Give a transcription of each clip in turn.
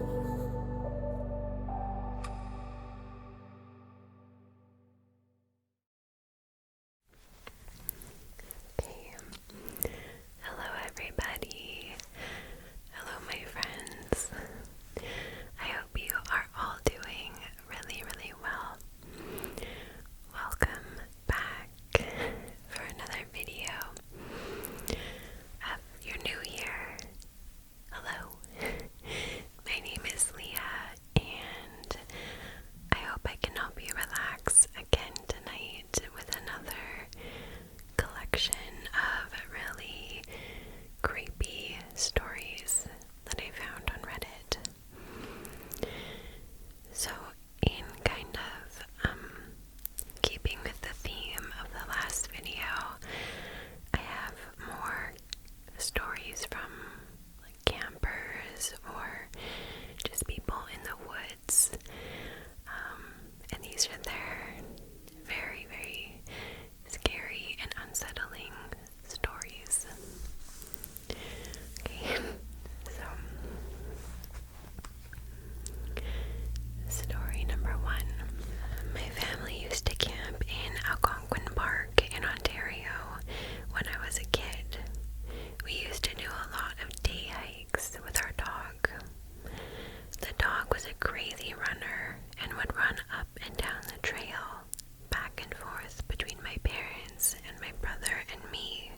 Okay. Hello everybody. Hello my friends. I hope you are all doing really, really well. Welcome back for another video. If you're new here, hello. My name is Leah and I hope I can help you relax again tonight with another collection of really creepy stories that I found on Reddit. So, in kind of keeping with the theme of the last video, I have more stories from like campers or just people in the woods, and these are their very, very scary and unsettling stories. Okay, so story number 1. My family used to camp in Algonquin Park in Ontario when I was a kid. We used to do a lot of day hikes with our dog. The dog was a crazy runner and would run up and down the trail, back and forth between my parents and my brother and me.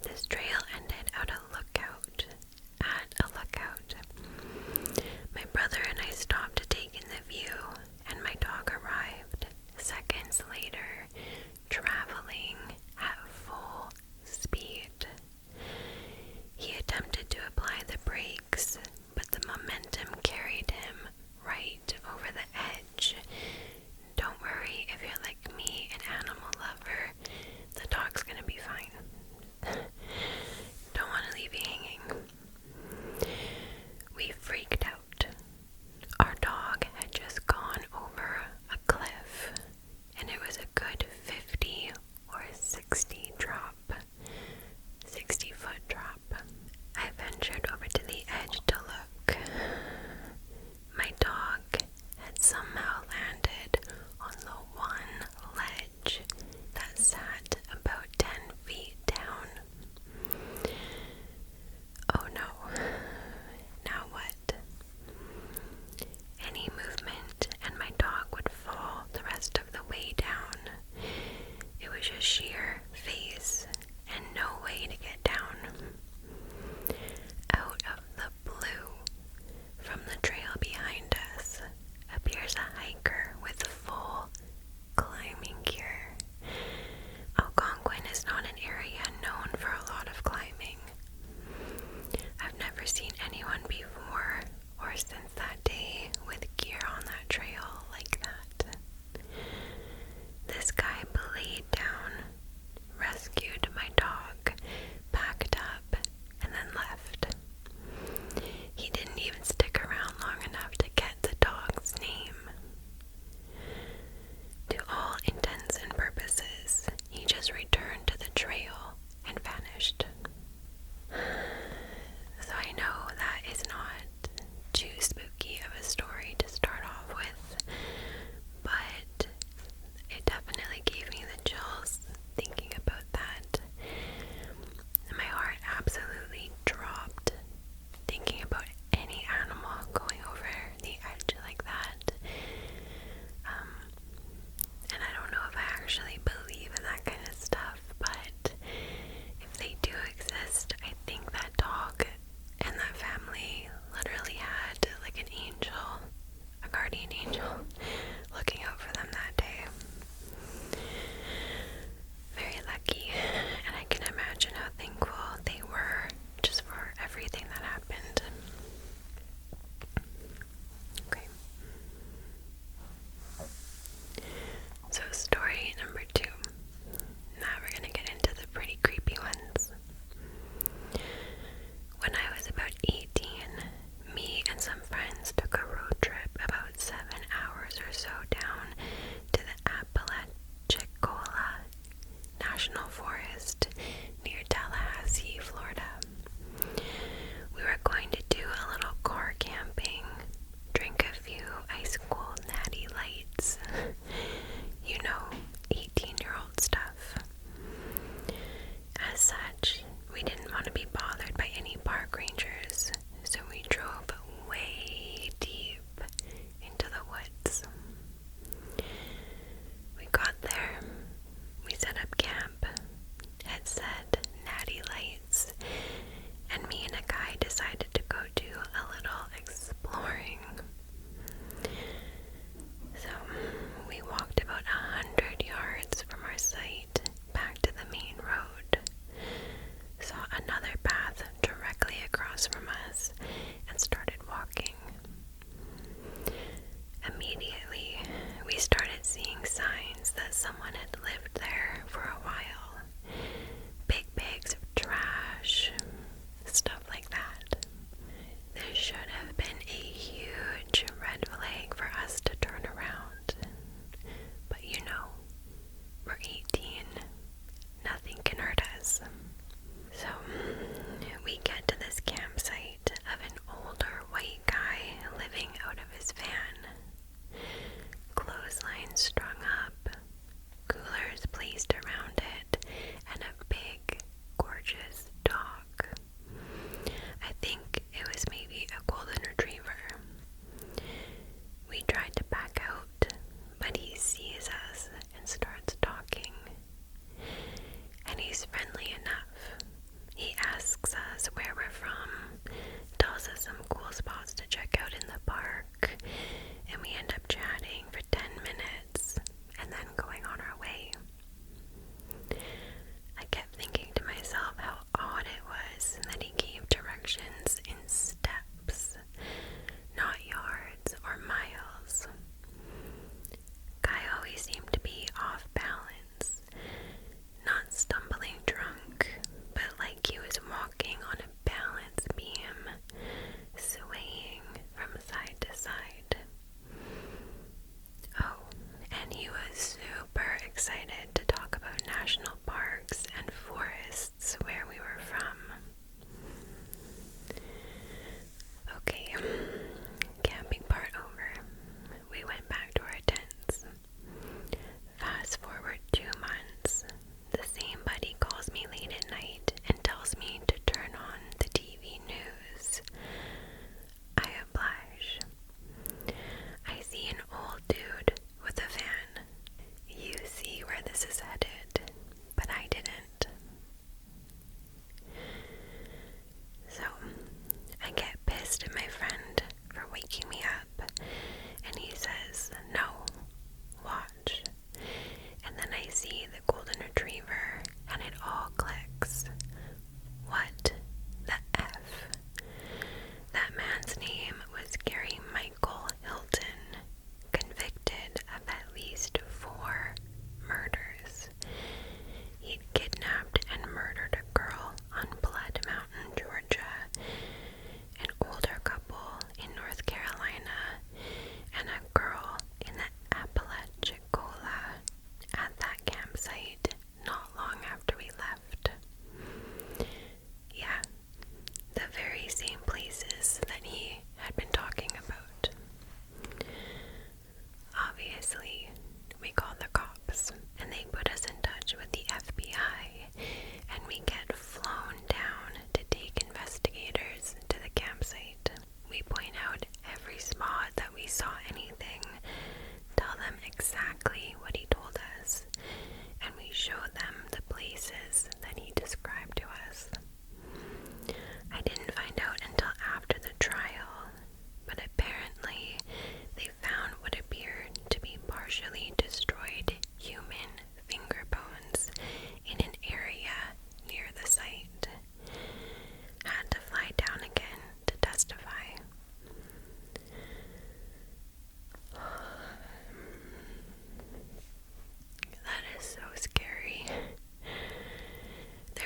This trail ended at a lookout. My brother and I stopped to take in the view, and my dog arrived seconds later, traveling at full speed. He attempted to apply the brakes, but the momentum carried him right over the edge. Don't worry if you're like me, an animal lover, the dog's gonna be fine. Don't want to leave you hanging. We freaked out. Our dog had just gone over a cliff, and it was a good 50 or 60 drop. 60-foot drop. I ventured over to the edge to look. My dog had somehow landed on the one ledge that sat about 10 feet down. Oh no. Now what? Any movement and my dog would fall the rest of the way down. It was just sheer face and no way to get down. Out of the blue, from the trail behind us, appears a hiker with full climbing gear. Algonquin is not an area known for a lot of climbing. I've never seen anyone before or since that day with gear on that trail like that. This guy laid down, rescued my dog, packed up, and then left. He didn't even stick around long enough to get the dog's name. To all intents and purposes, he just returned to the trail and vanished. So I know that is not too spooky of a story to start off with, but it definitely gave me the chills thinking about that. My heart absolutely dropped thinking about any animal going over the edge like that. And I don't know if I actually believe in that kind of stuff, but if they do exist, I think that dog and that family literally had like an angel, a guardian angel, looking out for them that day. Very lucky, and I can imagine how thankful they were just for everything that happened. Okay. So story number 2. Now we're gonna get into the pretty creepy ones. When I was about 18, me and some friends took a road trip about 7 hours or so down to the Apalachicola National Forest near Tallahassee, Florida. We were going to do a little car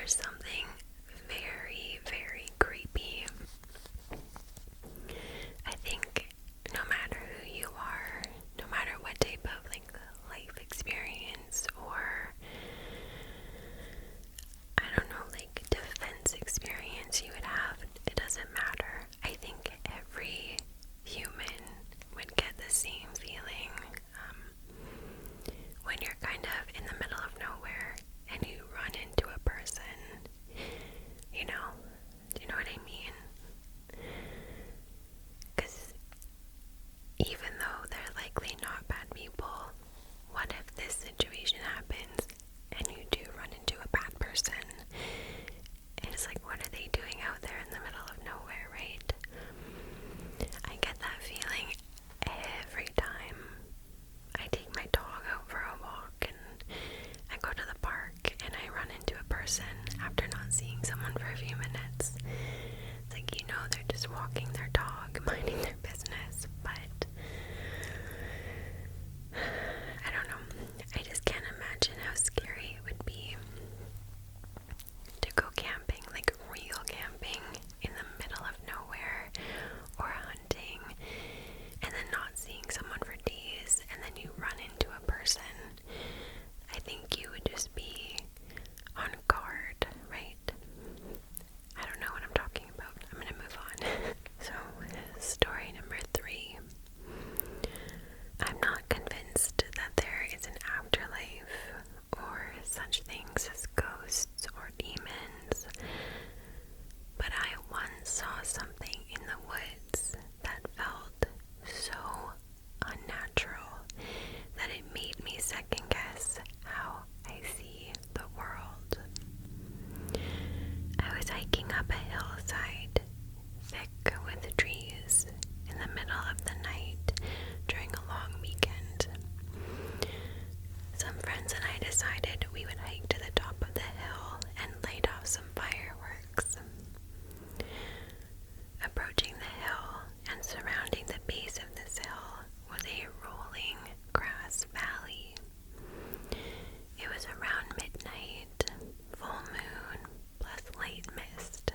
there's something very, very creepy. I think no matter who you are, no matter what type of like life experience or I don't know, like defense experience you would have, it doesn't matter. I think every human would get the same feeling when you're kind of in the middle of nowhere and you run into a person, you know? Do you know what I mean? Because even though they're likely not bad people, what if this situation happens and you do run into a bad person? And it's like, what are they doing out there in the middle of nowhere, right? I get that feeling every time I take my dog out for a walk and I go to the park and I run into a person after not seeing someone for a few minutes. It's like, you know, they're just walking their dog, minding their business, but I don't know. I just can't imagine how scary it would be to go camping, like real camping, in the middle of nowhere, or hunting, and then not seeing someone for days, and then you run into a person. I think you would just be on guard, right? I don't know what I'm talking about. I'm gonna move on. So, story number 3. I'm not convinced that there is an afterlife or such things as ghosts or demons, but I once saw something in the woods that felt so unnatural that it made me second guess how I see the world. I was hiking up a hillside, thick with trees, in the middle of the night during a long weekend. Some friends and I decided we would hike to the top of the hill and light off some fireworks. Approaching the hill and surrounding the base of this hill was a rolling grass valley. It was around midnight, full moon plus light mist.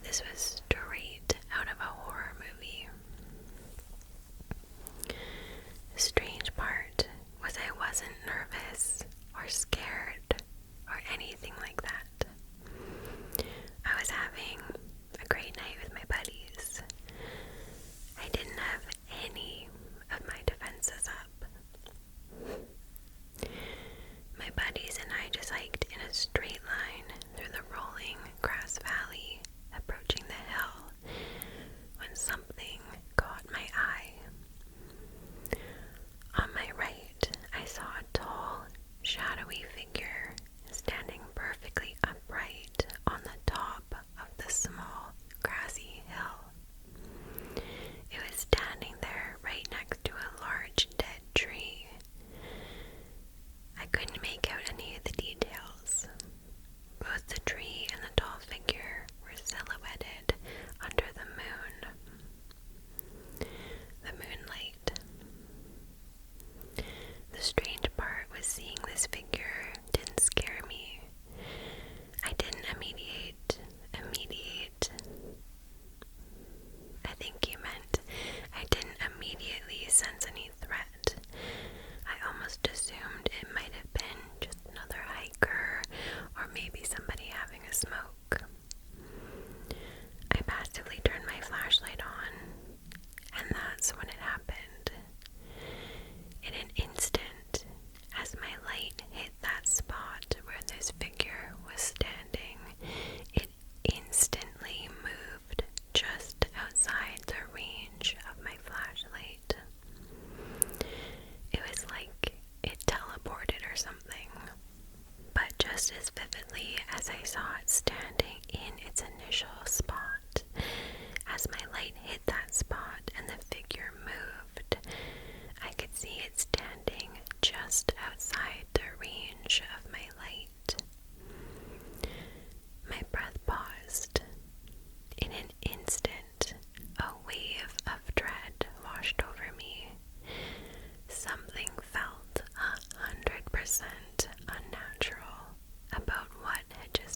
This was straight out of a horror movie. The strange part was I wasn't nervous or scared or anything like that. I was having a great night with my buddies. I didn't have any of my defenses up. My buddies and I just hiked in a straight line through the rolling grass valley, approaching the hill, when something caught my eye. On my right, I saw a tall, shadowy figure standing perfectly upright on the top of the small, grassy hill. It was standing there right next to a large dead tree. I couldn't make out any of the details. Both the tree and the tall figure were silhouetted under the moonlight. The strange part was seeing this figure didn't scare me. I didn't immediate. I think you meant I didn't immediately sense any threat. I almost assumed it might have been just another hiker or maybe somebody having a smoke. I passively turned my flashlight on, and that's when it happened. In an instant, as my light hit that spot where this figure was standing, it instantly moved just outside the range of my flashlight. It was like it teleported or something, but just as vividly as I saw it standing in its initial spot, as my light hit that spot and the figure moved, I could see it standing just outside the range of my light. My breath paused. In an instant, a wave of dread washed over me. Something felt 100% unnatural about what had just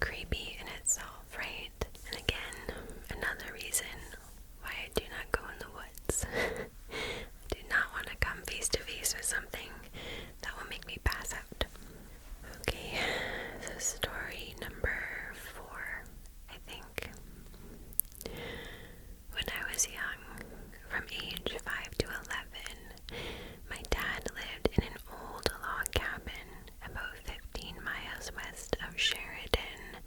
creepy in itself, right? And again, another reason why I do not go in the woods. I do not want to come face to face with something that will make me pass out. Okay, so story number 4, I think. When I was young, from age 5 to 11, my dad lived in an old log cabin about 15 miles west of Sheridan,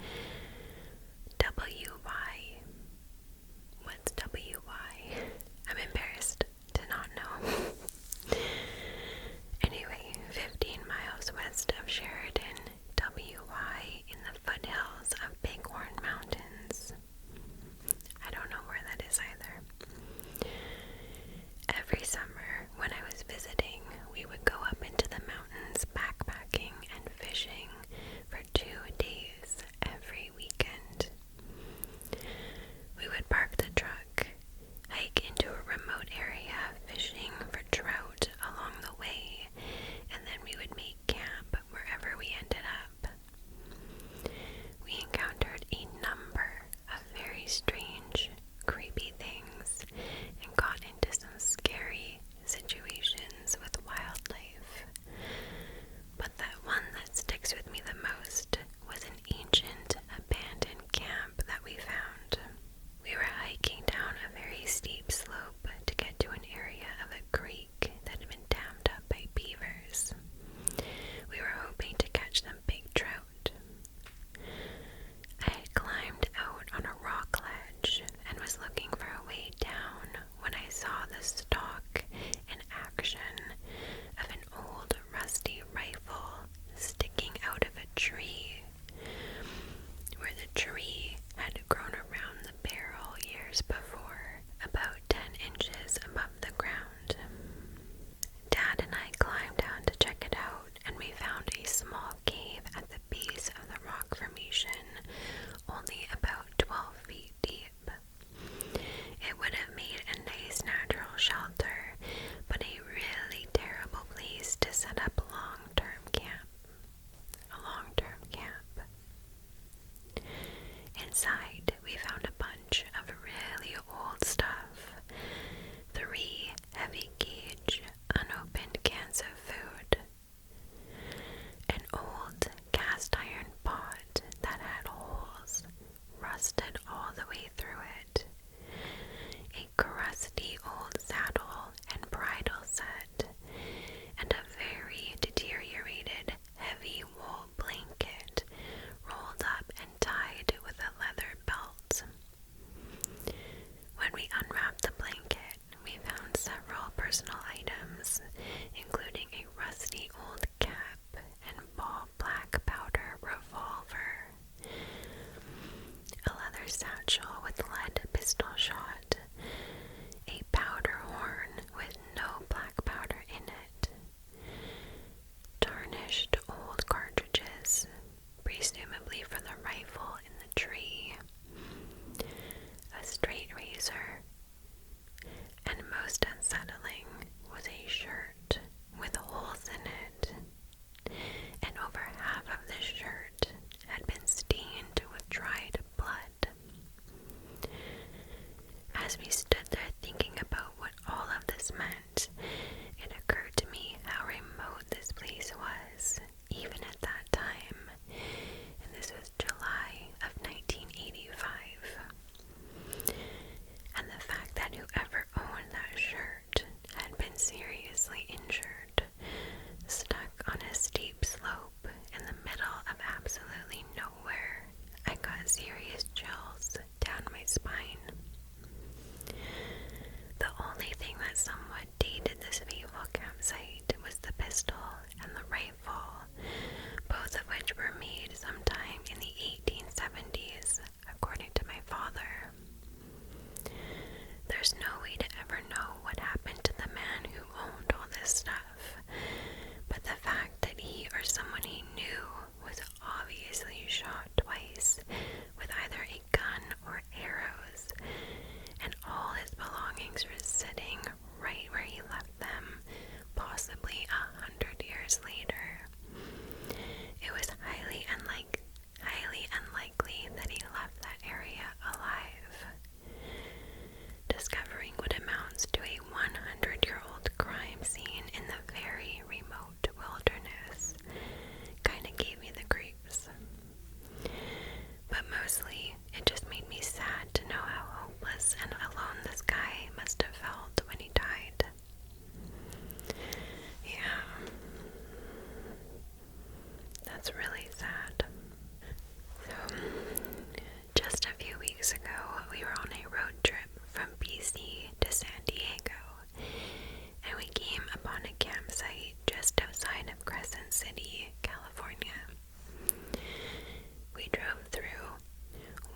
drove through,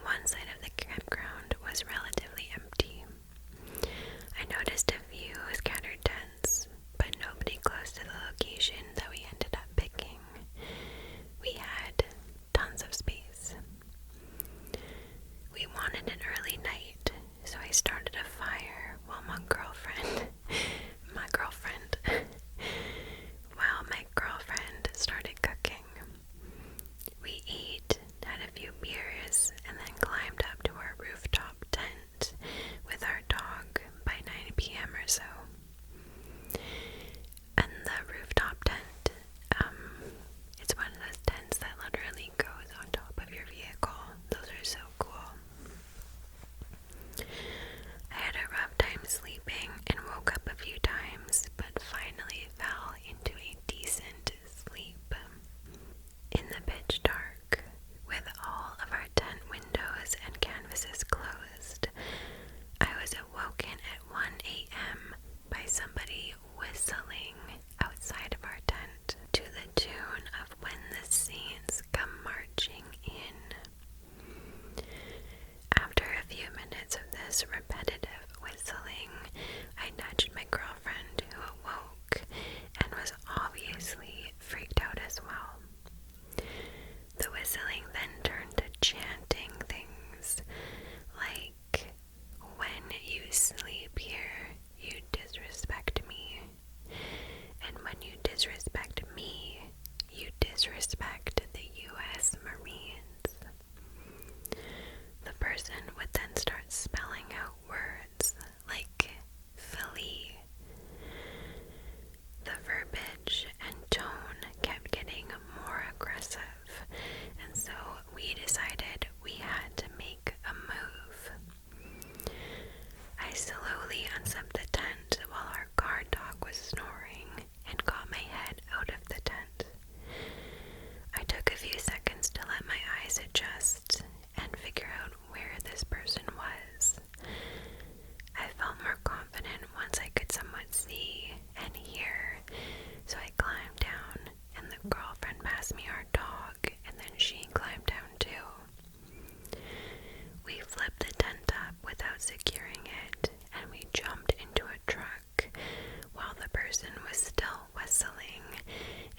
one side of the campground was relatively empty. I noticed a few scattered tents, but nobody close to the location that we ended up picking. We had tons of space. We wanted an early night, so I started a fire while my girlfriend started cooking. We ate, had a few beers, and then climbed up to our rooftop tent with our dog by 9 p.m. or so. And the rooftop tent, it's one of those tents that literally goes on top of your vehicle. Those are so cool. I had a rough time sleeping and woke up a few times, but finally fell into a decent sleep. In the pitch dark, with all of our tent windows and canvases closed, I was awoken at 1 a.m. by somebody whistling outside of our tent to the tune of When the Saints Come Marching In. After a few minutes of this repetitive whistling, I nudged my girlfriend, who awoke and was obviously freaked out as well. The whistling then turned to chanting things like, "When you sleep here, you disrespect me. And when you disrespect me, you disrespect the U.S. Marines." The person would then start spelling out words like "flee." The verbiage and tone kept getting more aggressive, and so we decided we had to make a move. I slowly unzipped the tent while our guard dog was snoring and got my head out of the tent. I took a few seconds to let my eyes adjust and figure out where this person was. I felt more confident once I could somewhat see and hear, so I climbed down, and the girlfriend passed me our dog, and then she climbed down too. We flipped the tent up without securing it, and we jumped into a truck while the person was still whistling,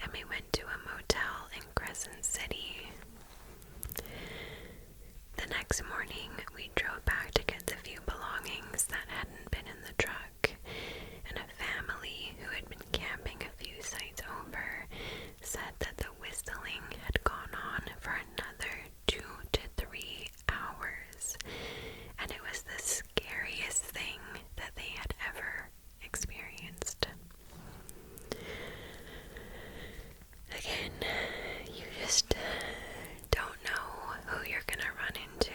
and we went to a motel in Crescent City. The next morning, we drove back to get the few belongings that hadn't been in the truck, and a family who had been camping a few sites over said that the whistling had gone on for another 2 to 3 hours, and it was the scariest thing that they had ever experienced. Again, you just don't know who you're gonna run into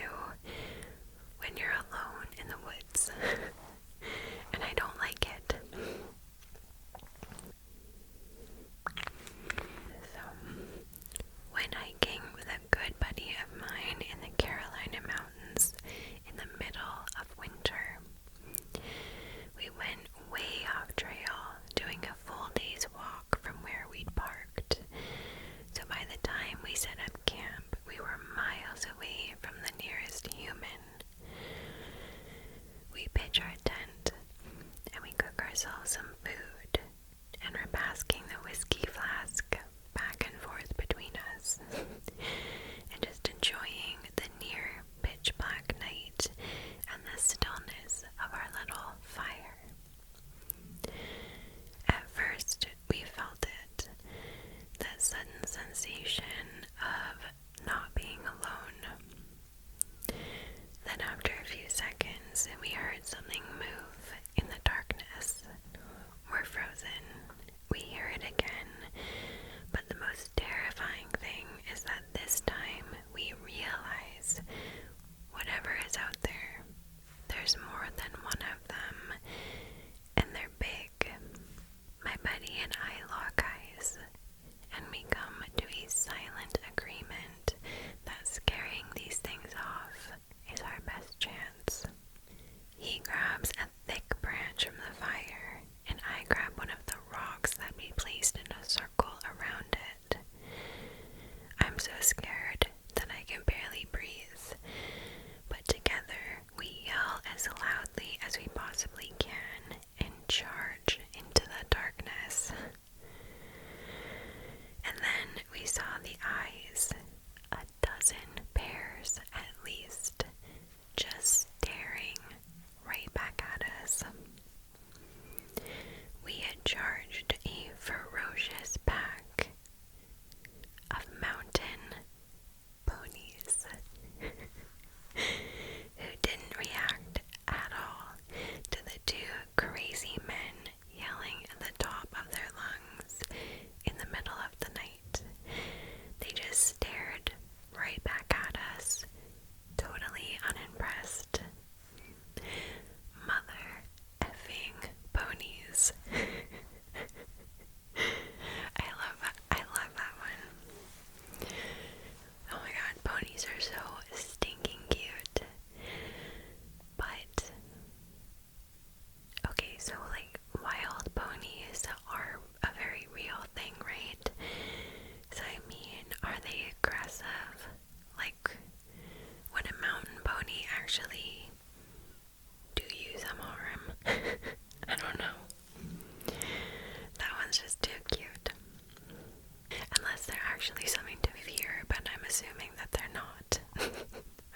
assuming that they're not.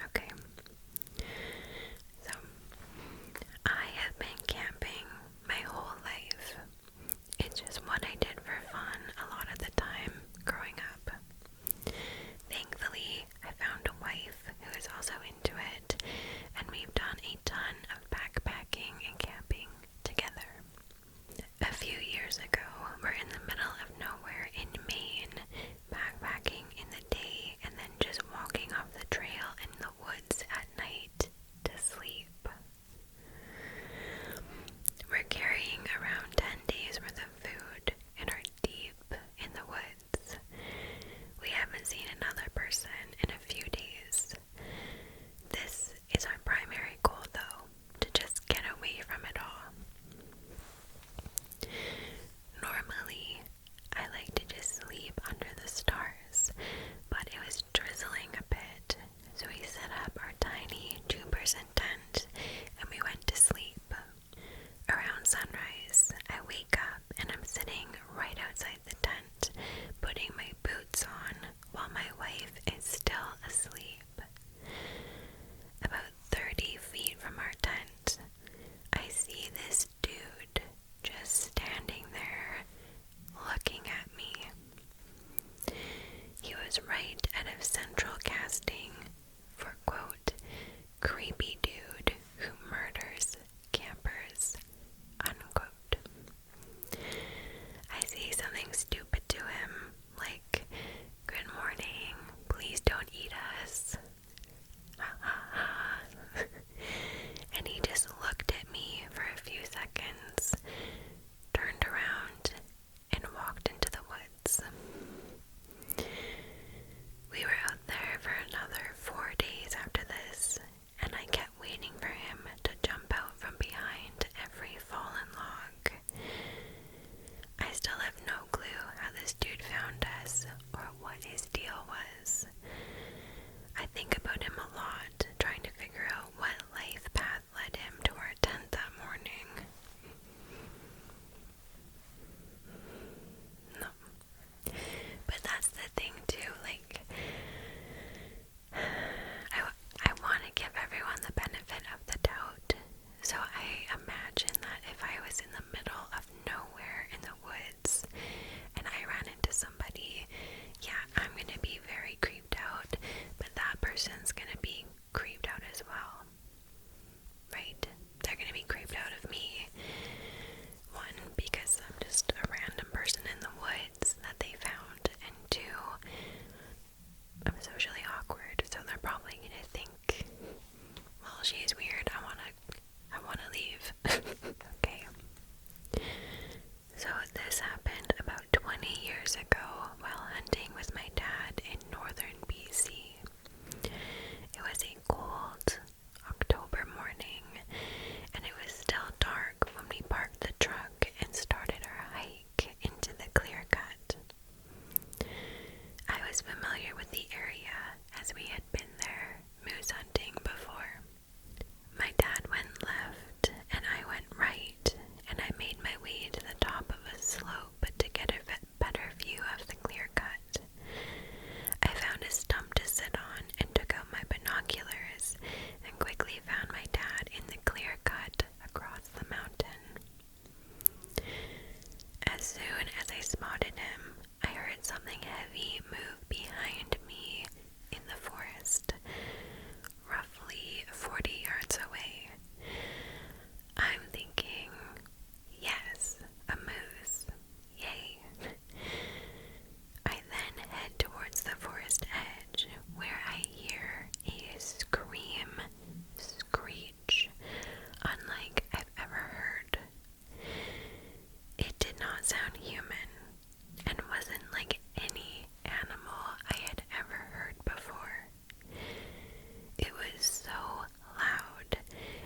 Okay. So, I have been camping my whole life. It's just what I did for fun a lot of the time growing up. Thankfully, I found a wife who is also into it, and we've done a ton of backpacking and camping together. A few years ago, we're in the middle of nowhere in Maine, backpacking in the day and then just walking off the trail in the woods at night to sleep. We're carrying around 10 days worth of food and are deep in the woods. We haven't seen another person in a few days. This is our primary goal though, to just get away from it all. Normally, I like to just sleep under the stars, but it was drizzling a bit, so we set up our tiny 2-person tent and we went to sleep. Around sunrise, I wake up and I'm sitting right outside the tent, putting my boots on while my wife is still asleep. About 30 feet from our tent, I see this dude just standing there looking at me. He was right out of central casting for, quote, creepy dude who murders campers, unquote. I say something stupid to him, like, good morning, please don't eat us. And he just looked at me for a few seconds, turned around, and walked into the woods. We were out there for another 4 days after this, and I kept waiting for him to jump out from behind every fallen log. I still have no clue how this dude found us or what his deal was. I think about him a lot, trying to figure out what life path led him to our tent that morning. No. But that's the thing too, like, I want to give everyone the benefit of the doubt. So I imagine that if I was in the middle of nowhere in the woods and I ran into somebody, yeah, I'm going to be very creeped out, but that person's going to be creeped out as well. Right? They're going to be creeped out of me. One, because I'm just a random person in the woods that they found, and two, I'm socially awkward, so they're probably going to think, well, she's weird, I want to leave. Okay. So this happened about 20 years ago while hunting with my dad in northern BC. It was a cold October morning, and it was still dark when we parked the truck and started our hike into the clear cut. I was familiar with the area as we had been there moose hunting before. My dad went left and I went right, and I made my way to the top of a slope to get a better view of the clear cut. I found a stump to sit on and took out my binoculars and quickly found my dad in the clear cut across the mountain. As soon as I spotted him, I heard something heavy move behind me in the forest, roughly 40 yards away. I'm thinking, yes, a moose. Yay. I then head towards the forest edge, where I hear a screech, unlike I've ever heard. It did not sound human, and wasn't like any animal I had ever heard before. It was so loud,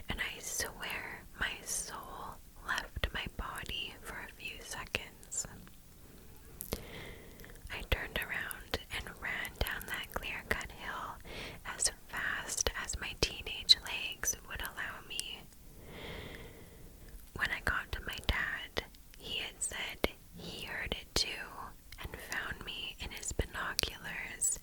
and I swear my soul left my body for a few seconds. I turned around and ran down that clear-cut hill as fast as my teenage legs would allow me. When I got to my dad, he had said he heard it too and found me in his binoculars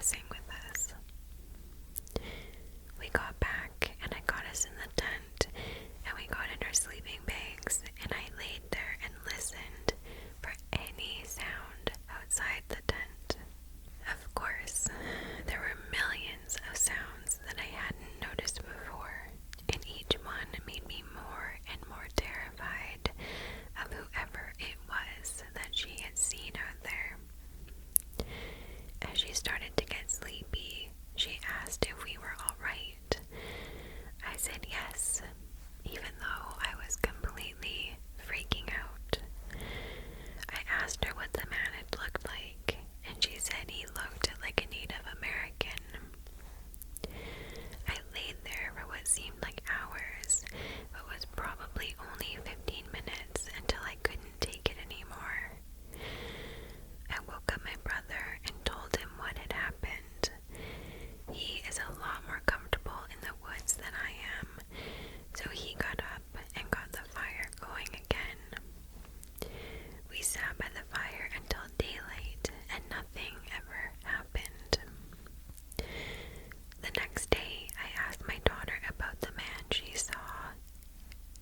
messing with us. We got back and I got us in the tent and we got in our sleeping bags and I laid there and listened for any sound outside the tent. Of course, there were millions of sounds that I hadn't noticed before, and each one made me more and more terrified of whoever it was that she had seen out there. As she started to get sleepy, she asked if we were all right. I said yes, even though I was completely freaking out. I asked her what the man had looked like, and she said he looked like a Native American. I laid there for what seemed like hours, but was probably only 15 minutes until I couldn't take it anymore. I woke up my brother and told him what had happened. He is a lot more comfortable in the woods than I am, so he got up and got the fire going again. We sat by the fire until daylight and nothing ever happened. The next day, I asked my daughter about the man she saw,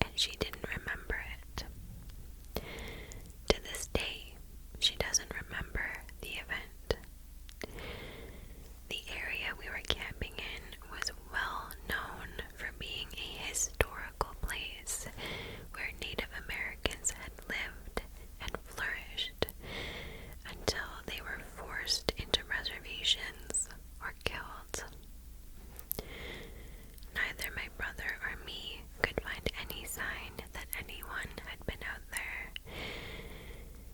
and she didn't remember it. To this day, she doesn't remember the event. The area we were camping in was well known for being a historical place where Native Americans had lived and flourished until they were forced into reservations or killed. Neither my brother or me could find any sign that anyone had been out there.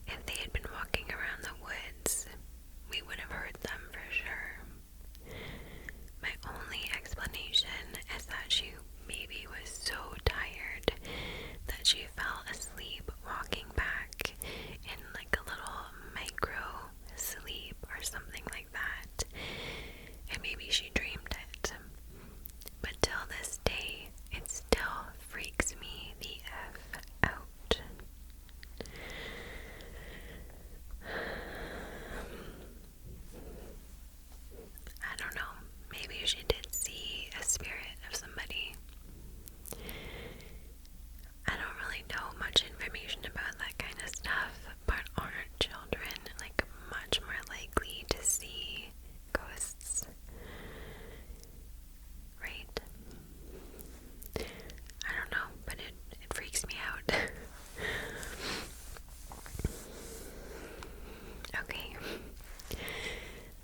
If they had been walking around the woods, we would have heard them for sure. My only explanation is that she maybe was so tired that she fell asleep walking back in like a little micro sleep or something like that, and maybe she dreamed it. But till this day, it still freaks me the F out. I don't know, maybe she did see a spirit of somebody. I don't really know much information about that kind of stuff, but aren't children like much more likely to see ghosts? Right? I don't know, but it freaks me out. Okay,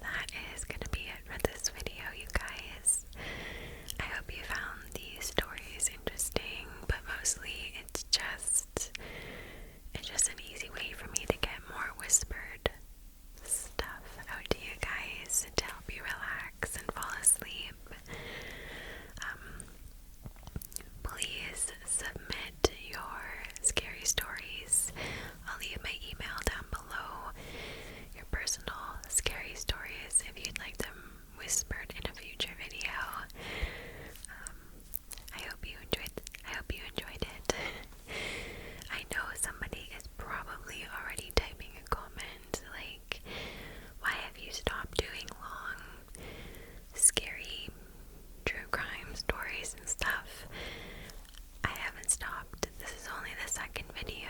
that is gonna be it for this video, you guys. I hope you found these stories interesting, but mostly it's just an easy way for me to get more whispered stuff out to you guys to help you relax and fall asleep. Please submit your scary stories. I'll leave my email down below. Your personal scary stories if you'd like them whispered in a future video. I hope you enjoyed it. I know somebody is probably already typing a comment like, why have you stopped doing long, scary, true crime stories and stuff? I haven't stopped. This is only the second video,